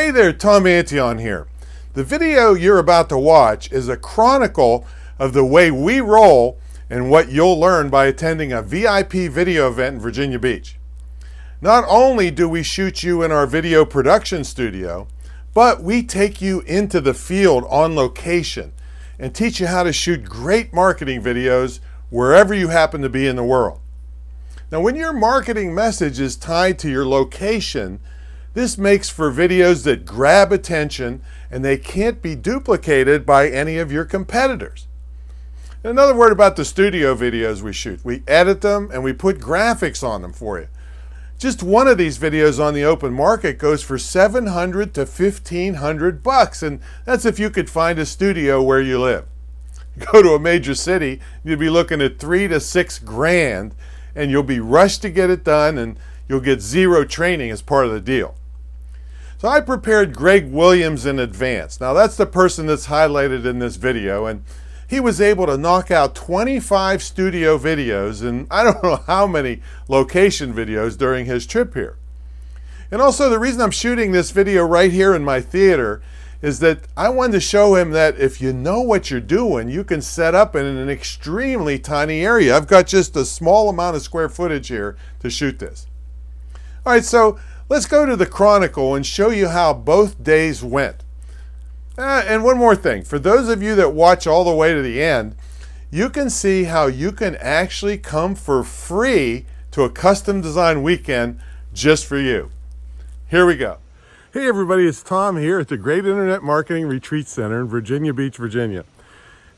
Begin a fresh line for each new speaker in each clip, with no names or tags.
Hey there, Tom Antion here. The video you're about to watch is a chronicle of the way we roll and what you'll learn by attending a VIP video event in Virginia Beach. Not only do we shoot you in our video production studio, but we take you into the field on location and teach you how to shoot great marketing videos wherever you happen to be in the world. Now, when your marketing message is tied to your location, this makes for videos that grab attention and they can't be duplicated by any of your competitors. Another word about the studio videos we shoot. We edit them and we put graphics on them for you. Just one of these videos on the open market goes for $700 to $1,500, and that's if you could find a studio where you live. Go to a major city, you'd be looking at $3,000 to $6,000, and you'll be rushed to get it done, and you'll get zero training as part of the deal. So I prepared Greg Williams in advance. Now that's the person that's highlighted in this video, and he was able to knock out 25 studio videos and I don't know how many location videos during his trip here. And also the reason I'm shooting this video right here in my theater is that I wanted to show him that if you know what you're doing, you can set up in an extremely tiny area. I've got just a small amount of square footage here to shoot this. All right, so let's go to the Chronicle and show you how both days went. And one more thing, for those of you that watch all the way to the end, you can see how you can actually come for free to a custom design weekend just for you. Here we go. Hey everybody, it's Tom here at the Great Internet Marketing Retreat Center in Virginia Beach, Virginia.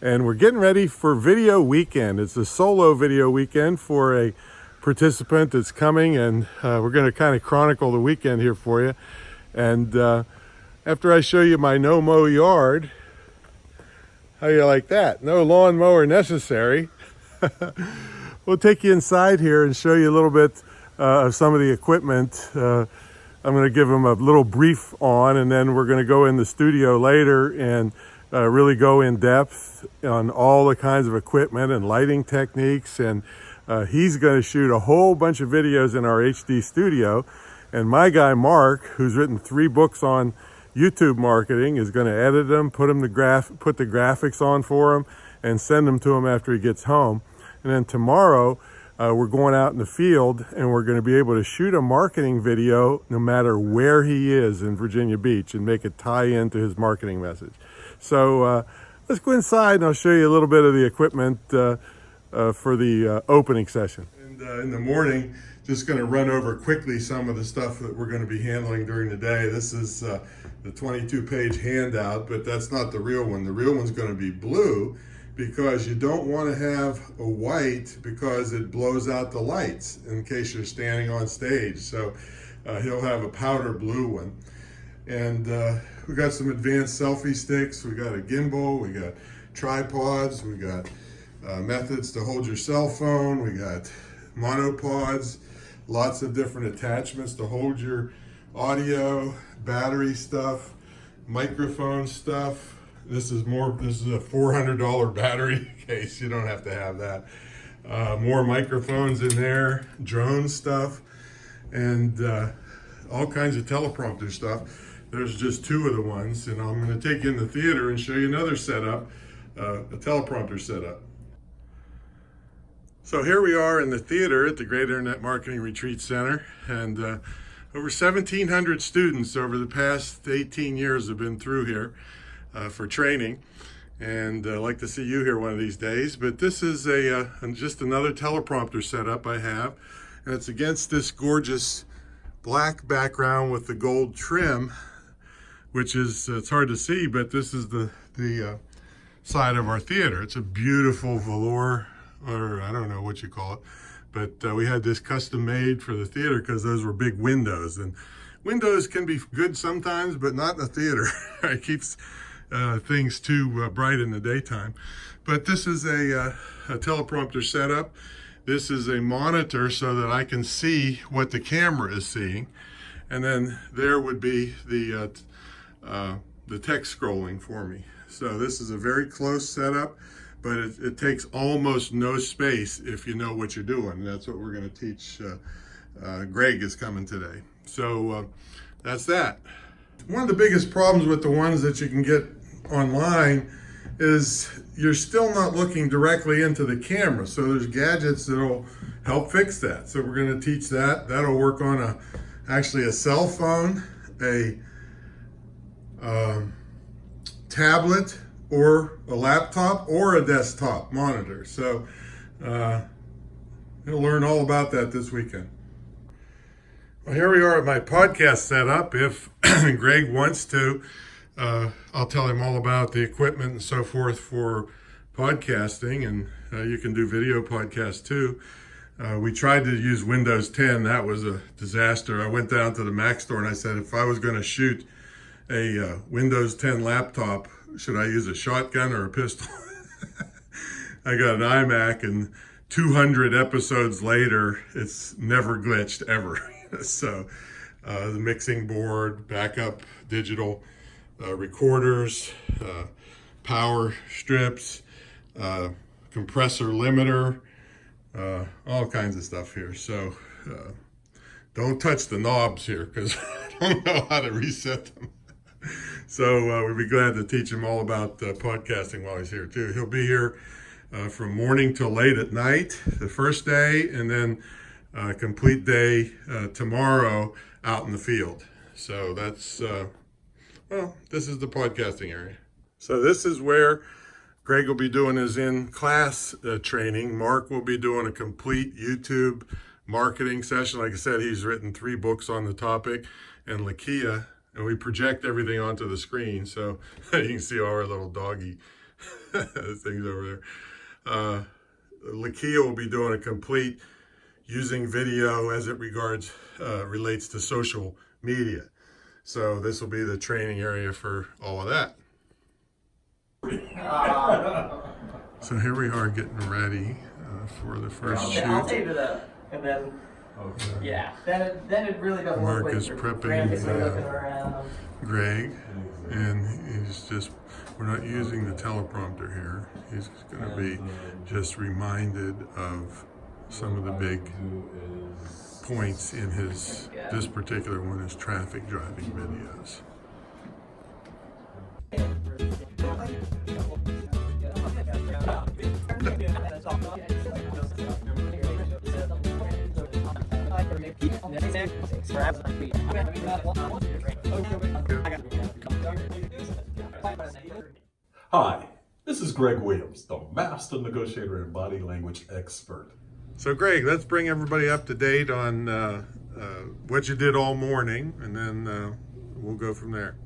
And we're getting ready for video weekend. It's a solo video weekend for a participant that's coming, and we're going to kind of chronicle the weekend here for you. And after I show you my no-mow yard, how you like that? No lawn mower necessary. We'll take you inside here and show you a little bit of some of the equipment. I'm going to give them a little brief on, and then we're going to go in the studio later and really go in depth on all the kinds of equipment and lighting techniques. And he's going to shoot a whole bunch of videos in our HD studio. And my guy, Mark, who's written 3 books on YouTube marketing, is going to edit them, put the graphics on for him, and send them to him after he gets home. And then tomorrow, we're going out in the field, and we're going to be able to shoot a marketing video no matter where he is in Virginia Beach and make it tie into his marketing message. So let's go inside, and I'll show you a little bit of the equipment for the opening session. And in the morning, just going to run over quickly some of the stuff that we're going to be handling during the day. This is the 22-page handout, but that's not the real one. The real one's going to be blue because you don't want to have a white because it blows out the lights in case you're standing on stage. So he'll have a powder blue one. And we got some advanced selfie sticks. We got a gimbal. We got tripods. We got methods to hold your cell phone. We got monopods, lots of different attachments to hold your audio, battery stuff, microphone stuff. This is a $400 battery case. You don't have to have that. More microphones in there, drone stuff, and all kinds of teleprompter stuff. There's just 2 of the ones, and I'm going to take you in the theater and show you another setup, a teleprompter setup. So here we are in the theater at the Great Internet Marketing Retreat Center, and over 1,700 students over the past 18 years have been through here for training, and I'd like to see you here one of these days. But this is just another teleprompter setup I have, and it's against this gorgeous black background with the gold trim, which is, it's hard to see, but this is the side of our theater. It's a beautiful velour, or I don't know what you call it, but we had this custom made for the theater because those were big windows, and windows can be good sometimes, but not in the theater. It keeps things too bright in the daytime. But this is a teleprompter setup. This is a monitor so that I can see what the camera is seeing, and then there would be the text scrolling for me. So this is a very close setup, but it takes almost no space if you know what you're doing. And that's what we're going to teach. Greg is coming today. So that's that. One of the biggest problems with the ones that you can get online is you're still not looking directly into the camera. So there's gadgets that'll help fix that. So we're going to teach that. That'll work on actually a cell phone, a tablet, or a laptop, or a desktop monitor. So you'll learn all about that this weekend. Well, here we are at my podcast setup. If Greg wants to, I'll tell him all about the equipment and so forth for podcasting, and you can do video podcasts too. We tried to use Windows 10. That was a disaster. I went down to the Mac store and I said, if I was going to shoot a Windows 10 laptop, should I use a shotgun or a pistol? I got an iMac, and 200 episodes later, it's never glitched ever. So the mixing board, backup digital recorders, power strips, compressor limiter, all kinds of stuff here. So don't touch the knobs here because I don't know how to reset them. So we'd be glad to teach him all about podcasting while he's here too. He'll be here from morning till late at night, the first day, and then complete day tomorrow out in the field. So that's, this is the podcasting area. So this is where Greg will be doing his in-class training. Mark will be doing a complete YouTube marketing session. Like I said, he's written 3 books on the topic, and Lakia, and we project everything onto the screen so you can see all our little doggy things over there. Lakia will be doing a complete using video as it relates to social media. So this will be the training area for all of that. So here we are getting ready for the first shoot.
I'll tape it up, and then yeah, then it really doesn't
Mark
look like
is
you're
prepping
looking around.
Greg, and we're not using the teleprompter here. He's going to be just reminded of some of the big points in this particular one is traffic driving videos.
Hi, this is Greg Williams, the master negotiator and body language expert.
So Greg, let's bring everybody up to date on what you did all morning, and then we'll go from there.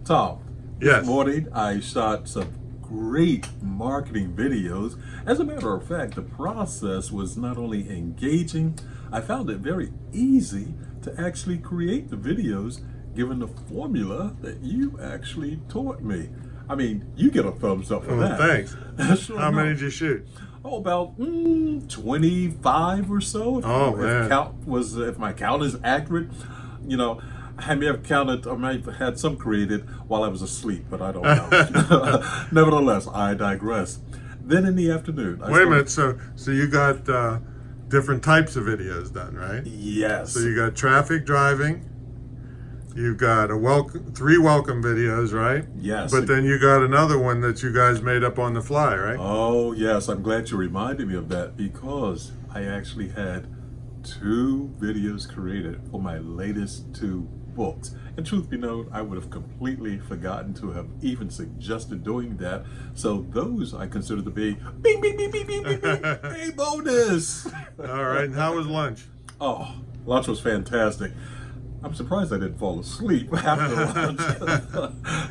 Tom,
Yes.
this morning I shot some great marketing videos. As a matter of fact, the process was not only engaging, I found it very easy to actually create the videos given the formula that you actually taught me. I mean, you get a thumbs up for that.
Thanks.
Sure
How
enough.
many did you shoot?
Oh, about 25 or so. If my count is accurate, you know, I may have counted, or may have had some created while I was asleep, but I don't know. Nevertheless, I digress. Then in the afternoon,
Wait a minute. So you got different types of videos done, right?
Yes.
So you got traffic driving. You've got 3 welcome videos, right?
Yes.
But then you got another one that you guys made up on the fly, right?
Oh, yes. I'm glad you reminded me of that because I actually had 2 videos created for my latest 2 books. And truth be known, I would have completely forgotten to have even suggested doing that. So those I consider to be bing, bing, bing, bing, bing, bing, bing, a bonus.
All right. And how was lunch?
Oh, lunch was fantastic. I'm surprised I didn't fall asleep after lunch.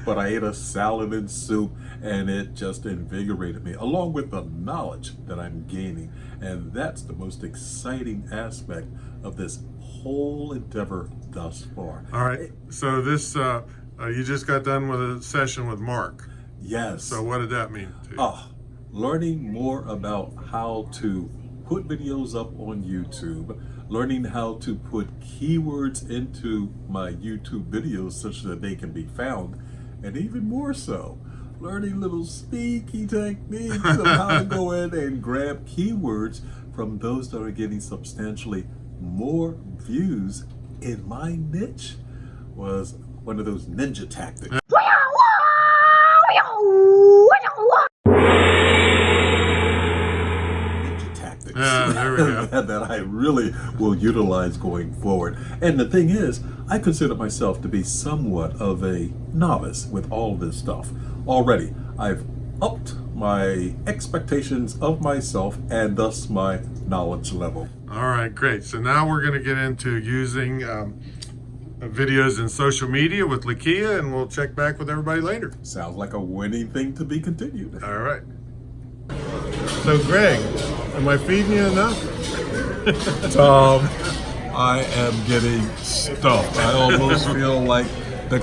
But I ate a salad and soup, and it just invigorated me, along with the knowledge that I'm gaining. And that's the most exciting aspect of this whole endeavor thus far.
All right. So this, you just got done with a session with Mark.
Yes.
So what did that mean to you?
Oh, learning more about how to put videos up on YouTube, learning how to put keywords into my YouTube videos such that they can be found, and even more so, learning little sneaky techniques of how to go in and grab keywords from those that are getting substantially more views in my niche was one of those ninja tactics.
There we go.
that I really will utilize going forward. And the thing is, I consider myself to be somewhat of a novice with all this stuff. Already, I've upped my expectations of myself and thus my knowledge level.
All right, great. So now we're going to get into using videos in social media with Lakia, and we'll check back with everybody later.
Sounds like a winning thing to be continued.
All right. So, Greg, am I feeding you enough?
Tom, I am getting stuffed. I almost feel like the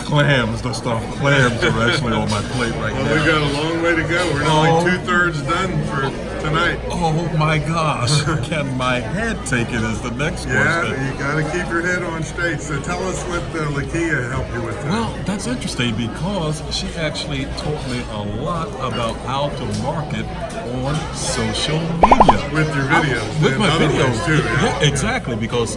stuffed clams are actually on my plate right now.
We got a long way to go. We're only 2/3 done for tonight.
Oh my gosh. Can my head take it is the next question.
Yeah, you got to keep your head on straight. So tell us what Lakia helped you with.
Well, that's interesting because she actually taught me a lot about how to market on social media.
With your videos.
With my
other
videos
ways too.
Yeah, exactly. Because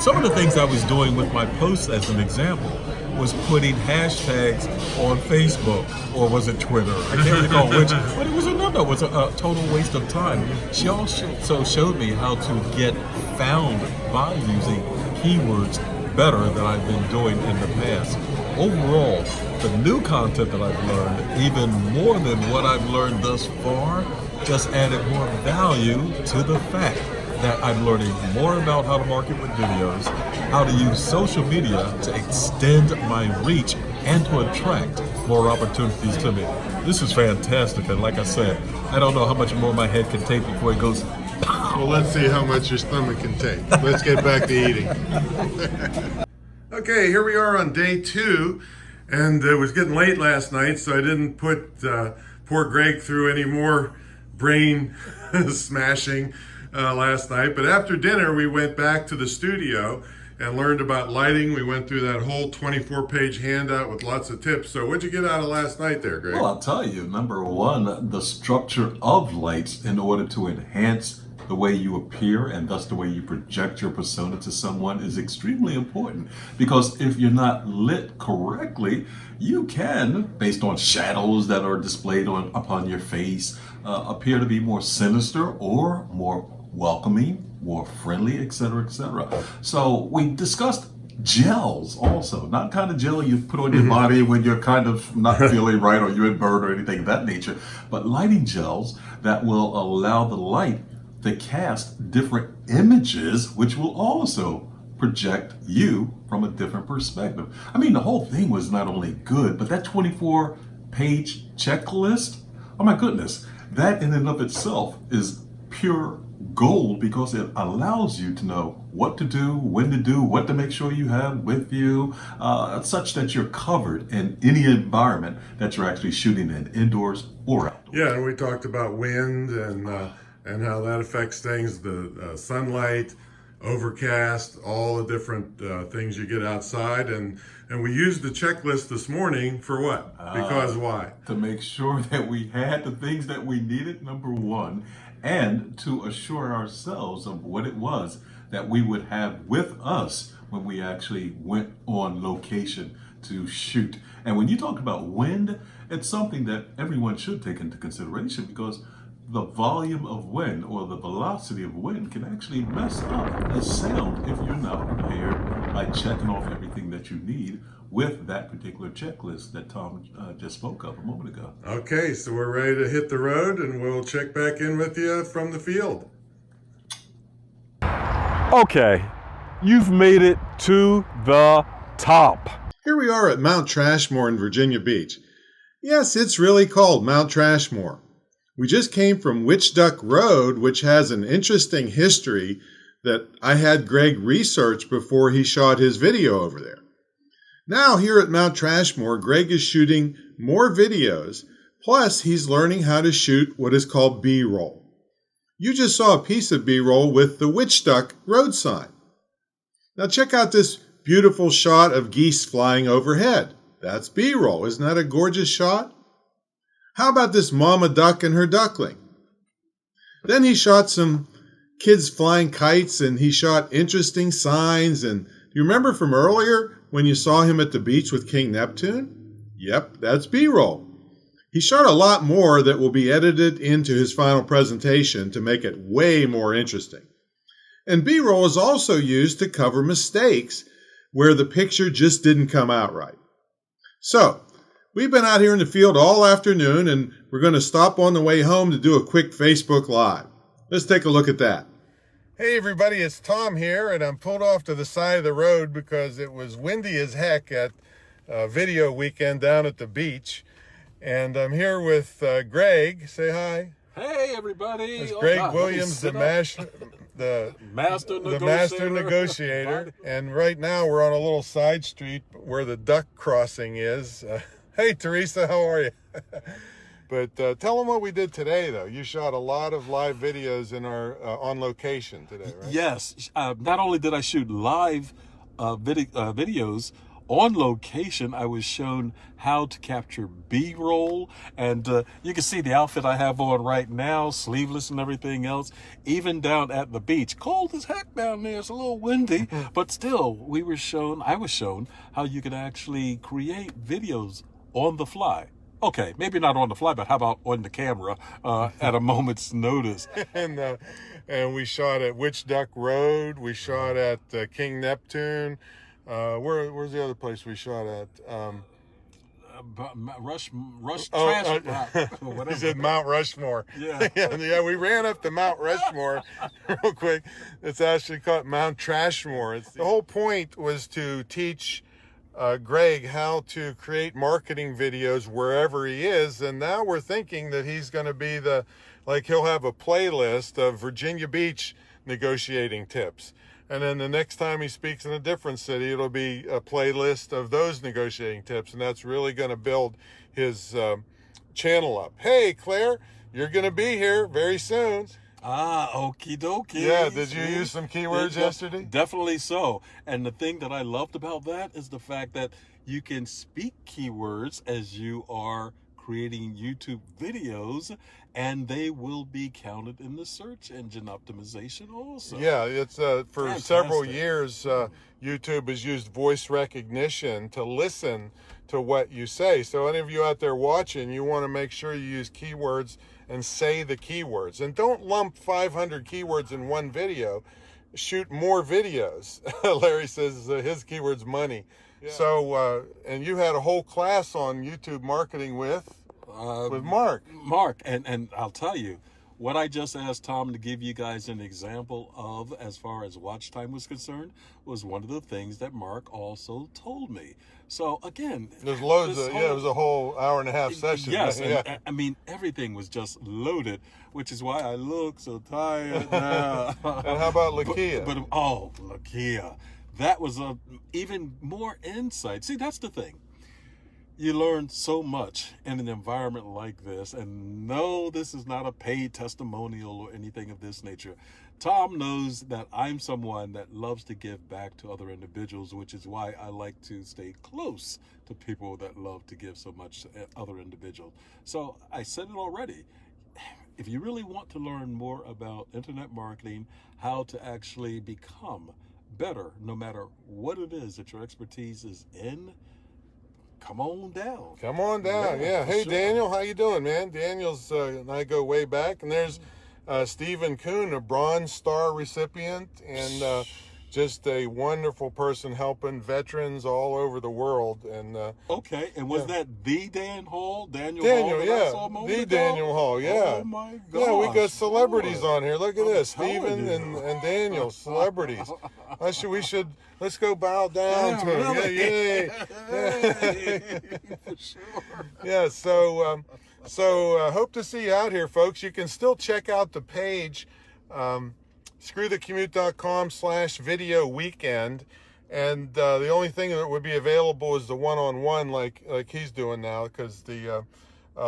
some of the things I was doing with my posts, as an example, was putting hashtags on Facebook, or was it Twitter? I can't recall which, but it was another. It was a total waste of time. She also showed me how to get found by using keywords better than I've been doing in the past. Overall, the new content that I've learned, even more than what I've learned thus far, just added more value to the fact that I'm learning more about how to market with videos, how to use social media to extend my reach and to attract more opportunities to me. This is fantastic, and like I said, I don't know how much more my head can take before it goes pow.
Well, let's see how much your stomach can take. Let's get back to eating. Okay, here we are on day 2, and it was getting late last night, so I didn't put poor Greg through any more brain smashing last night. But after dinner, we went back to the studio and learned about lighting. We went through that whole 24-page handout with lots of tips. So what'd you get out of last night there, Greg?
Well, I'll tell you, number one, the structure of lights in order to enhance the way you appear and thus the way you project your persona to someone is extremely important, because if you're not lit correctly, you can, based on shadows that are displayed upon your face, appear to be more sinister or more welcoming, more friendly, etc., etc. So we discussed gels also, not kind of gel you put on your body when you're kind of not feeling right or you're in burn or anything of that nature, but lighting gels that will allow the light to cast different images, which will also project you from a different perspective. I mean, the whole thing was not only good, but that 24-page checklist, oh my goodness, that in and of itself is pure gold, because it allows you to know what to do, when to do, what to make sure you have with you, such that you're covered in any environment that you're actually shooting in, indoors or outdoors.
Yeah, and we talked about wind and how that affects things, the sunlight, overcast, all the different things you get outside. And we used the checklist this morning for what? Because why?
To make sure that we had the things that we needed, number one, and to assure ourselves of what it was that we would have with us when we actually went on location to shoot. And when you talk about wind, it's something that everyone should take into consideration, because the volume of wind or the velocity of wind can actually mess up the sound if you're not prepared by checking off everything that you need with that particular checklist that Tom just spoke of a moment ago.
Okay, so we're ready to hit the road, and we'll check back in with you from the field.
Okay, you've made it to the top.
Here we are at Mount Trashmore in Virginia Beach. Yes, it's really called Mount Trashmore. We just came from Witch Duck Road, which has an interesting history that I had Greg research before he shot his video over there. Now here at Mount Trashmore, Greg is shooting more videos, plus he's learning how to shoot what is called B-roll. You just saw a piece of B-roll with the Witch Duck Road sign. Now check out this beautiful shot of geese flying overhead. That's B-roll. Isn't that a gorgeous shot? How about this mama duck and her duckling? Then he shot some kids flying kites, and he shot interesting signs and you remember from earlier when you saw him at the beach with King Neptune? Yep, that's B-roll. He shot a lot more that will be edited into his final presentation to make it way more interesting. And B-roll is also used to cover mistakes where the picture just didn't come out right. So, we've been out here in the field all afternoon, and we're going to stop on the way home to do a quick Facebook Live. Let's take a look at that. Hey everybody, it's Tom here, and I'm pulled off to the side of the road because it was windy as heck at video weekend down at the beach. And I'm here with Greg. Say hi.
Hey everybody!
It's Greg Williams, the master negotiator. And right now we're on a little side street where the duck crossing is. Hey Teresa, how are you? But tell them what we did today, though. You shot a lot of live videos in our on location today, right?
Yes. Not only did I shoot live videos on location, I was shown how to capture B-roll, and you can see the outfit I have on right now, sleeveless and everything else, even down at the beach. Cold as heck down there, it's a little windy, but still, I was shown how you could actually create videos on the fly. Okay, maybe not on the fly, but how about on the camera at a moment's notice?
And we shot at Witch Duck Road, we shot at King Neptune. Where's the other place we shot at?
Rush
He said Mount Rushmore.
Yeah.
yeah, we ran up to Mount Rushmore real quick. It's actually called Mount Trashmore. The whole point was to teach Greg how to create marketing videos wherever he is, and now we're thinking that he's going to be he'll have a playlist of Virginia Beach negotiating tips. And then the next time he speaks in a different city, it'll be a playlist of those negotiating tips. And that's really going to build his channel up. Hey, Claire, you're going to be here very soon.
Okie dokie.
Yeah, did you use some keywords yesterday?
Definitely so. And the thing that I loved about that is the fact that you can speak keywords as you are creating YouTube videos, and they will be counted in the search engine optimization also.
Yeah, it's for
Fantastic.
Several years, YouTube has used voice recognition to listen to what you say. So any of you out there watching, you want to make sure you use keywords and say the keywords. And don't lump 500 keywords in one video. Shoot more videos. Larry says his keyword's money. Yeah. So, and you had a whole class on YouTube marketing with Mark.
And I'll tell you, what I just asked Tom to give you guys an example of as far as watch time was concerned was one of the things that Mark also told me. So again,
there's loads of, it was a whole hour and a half session.
Yes,
yeah.
And, I mean, everything was just loaded, which is why I look so tired now.
And how about Lakia?
But Lakia, that was even more insight. See, that's the thing. You learn so much in an environment like this, and no, this is not a paid testimonial or anything of this nature. Tom knows that I'm someone that loves to give back to other individuals, which is why I like to stay close to people that love to give so much to other individuals. So I said it already. If you really want to learn more about internet marketing, how to actually become better, no matter what it is that your expertise is in, come on down.
Come on down, yeah. Hey, sure. Daniel, how you doing, man? Daniel's and I go way back, and there's Stephen Kuhn, a Bronze Star recipient, and just a wonderful person helping veterans all over the world. And
okay, and was that the Dan Hall? Daniel
Hall,
yeah,
the Daniel Hall, yeah.
Oh my God!
Yeah, we got celebrities on here. Look at this, Stephen and Daniel, celebrities. Let's go bow down to him.
Really?
Yeah.
For sure.
Yeah. So hope to see you out here, folks. You can still check out the page. Screwthecommute.com/video weekend, and the only thing that would be available is the one-on-one like he's doing now, because a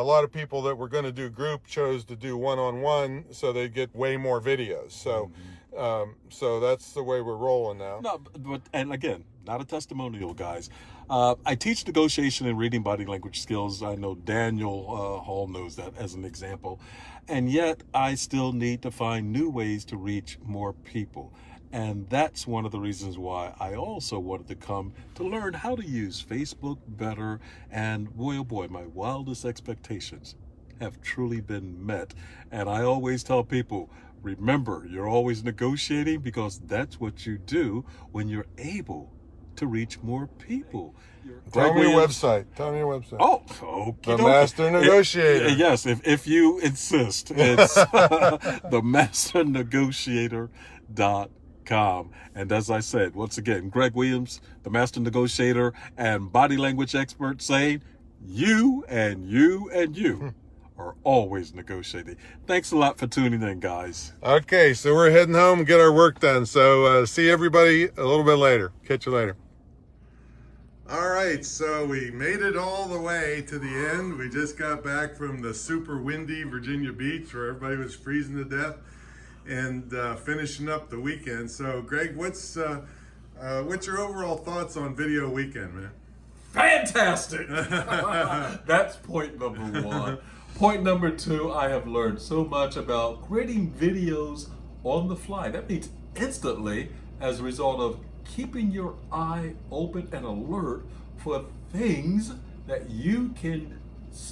lot of people that were going to do group chose to do one-on-one, so they get way more videos. So So that's the way we're rolling now.
No, but and again, not a testimonial, guys. I teach negotiation and reading body language skills. I know Daniel Hall knows that as an example. And yet I still need to find new ways to reach more people. And that's one of the reasons why I also wanted to come to learn how to use Facebook better. And boy, oh boy, my wildest expectations have truly been met. And I always tell people, remember, you're always negotiating because that's what you do when you're able to reach more people.
Tell me your website. Tell me your website.
Oh, okay.
The Master Negotiator.
Yes, if you insist, it's themasternegotiator.com. And as I said, once again, Greg Williams, the Master Negotiator and body language expert, saying you and you and you are always negotiating. Thanks a lot for tuning in, guys.
Okay, so we're heading home and get our work done. So see everybody a little bit later. Catch you later. All right, so we made it all the way to the end. We just got back from the super windy Virginia Beach where everybody was freezing to death and finishing up the weekend. So Greg, what's your overall thoughts on Video Weekend, man?
Fantastic! That's point number one. Point number two, I have learned so much about creating videos on the fly. That means instantly as a result of keeping your eye open and alert for things that you can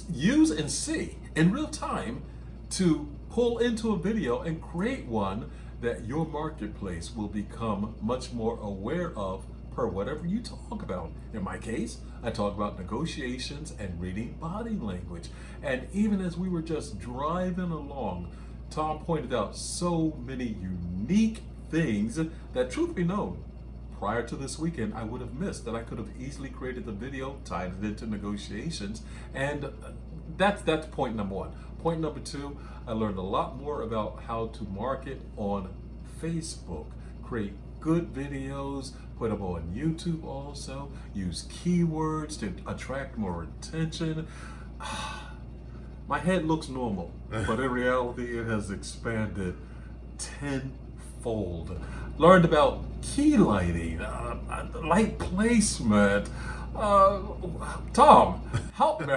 use and see in real time to pull into a video and create one that your marketplace will become much more aware of per whatever you talk about. In my case, I talk about negotiations and reading body language. And even as we were just driving along, Tom pointed out so many unique things that, truth be known, prior to this weekend, I would have missed that I could have easily created the video, tied it into negotiations, and that's point number one. Point number two, I learned a lot more about how to market on Facebook, create good videos, put them on YouTube also, use keywords to attract more attention. My head looks normal, but in reality it has expanded tenfold. Learned about key lighting, light placement. Tom, help me.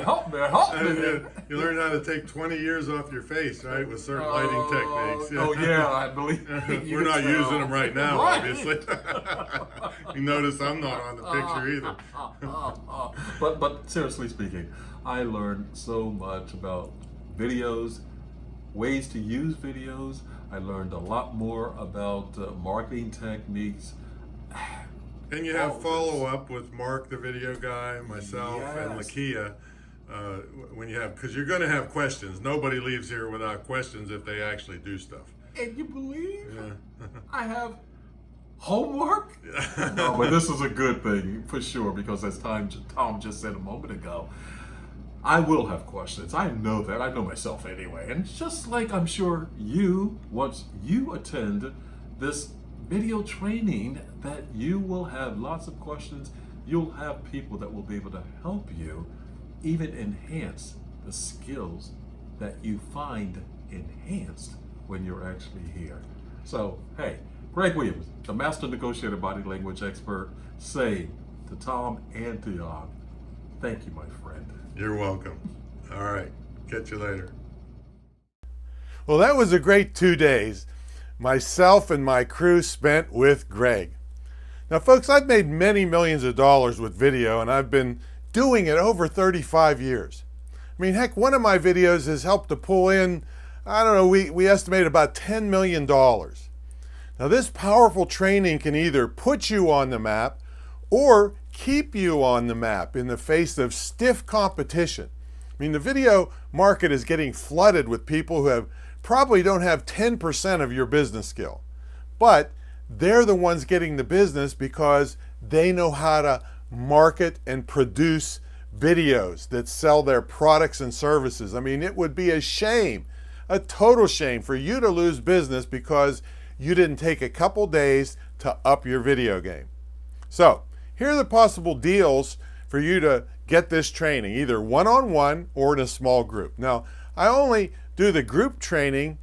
You learn how to take 20 years off your face, right, with certain lighting techniques.
Oh yeah, I believe.
We're not using them right now, obviously. You notice I'm not on the picture either.
But seriously speaking, I learned so much about videos, ways to use videos. I learned a lot more about marketing techniques.
And you have follow-up with Mark, the video guy, myself, and Lakia. When you have, because you're going to have questions. Nobody leaves here without questions if they actually do stuff.
And you believe I have homework? No, but this is a good thing for sure, because as Tom just said a moment ago, I will have questions. I know that. I know myself anyway. And just like I'm sure you, once you attend this video training, that you will have lots of questions. You'll have people that will be able to help you even enhance the skills that you find enhanced when you're actually here. So, hey, Greg Williams, the Master Negotiator Body Language Expert, say to Tom and to Jan, thank you, my friend.
You're welcome. All right. Catch you later. Well, that was a great 2 days myself and my crew spent with Greg. Now, folks, I've made many millions of dollars with video, and I've been doing it over 35 years. I mean, heck, one of my videos has helped to pull in, I don't know, we estimate about $10 million. Now, this powerful training can either put you on the map or keep you on the map in the face of stiff competition. I mean, the video market is getting flooded with people who probably don't have 10% of your business skill, but they're the ones getting the business because they know how to market and produce videos that sell their products and services. I mean, it would be a shame, a total shame for you to lose business because you didn't take a couple days to up your video game. So, here are the possible deals for you to get this training, either one-on-one or in a small group. Now, I only do the group training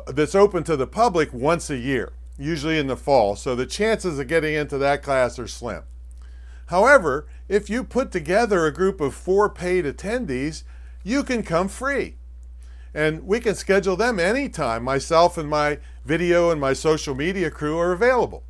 that's open to the public once a year. usually in the fall, so the chances of getting into that class are slim. However, if you put together a group of 4 paid attendees, you can come free. And we can schedule them anytime. Myself and my video and my social media crew are available.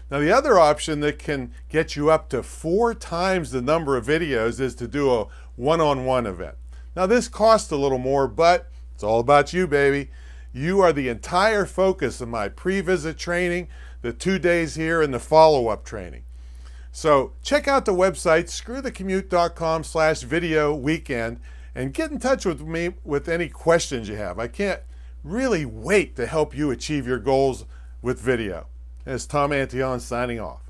Now, the other option that can get you up to 4 times the number of videos is to do a one-on-one event. Now, this costs a little more, but it's all about you, baby. You are the entire focus of my pre-visit training, the 2 days here, and the follow-up training. So check out the website, screwthecommute.com/video weekend, and get in touch with me with any questions you have. I can't really wait to help you achieve your goals with video. It's Tom Antion signing off.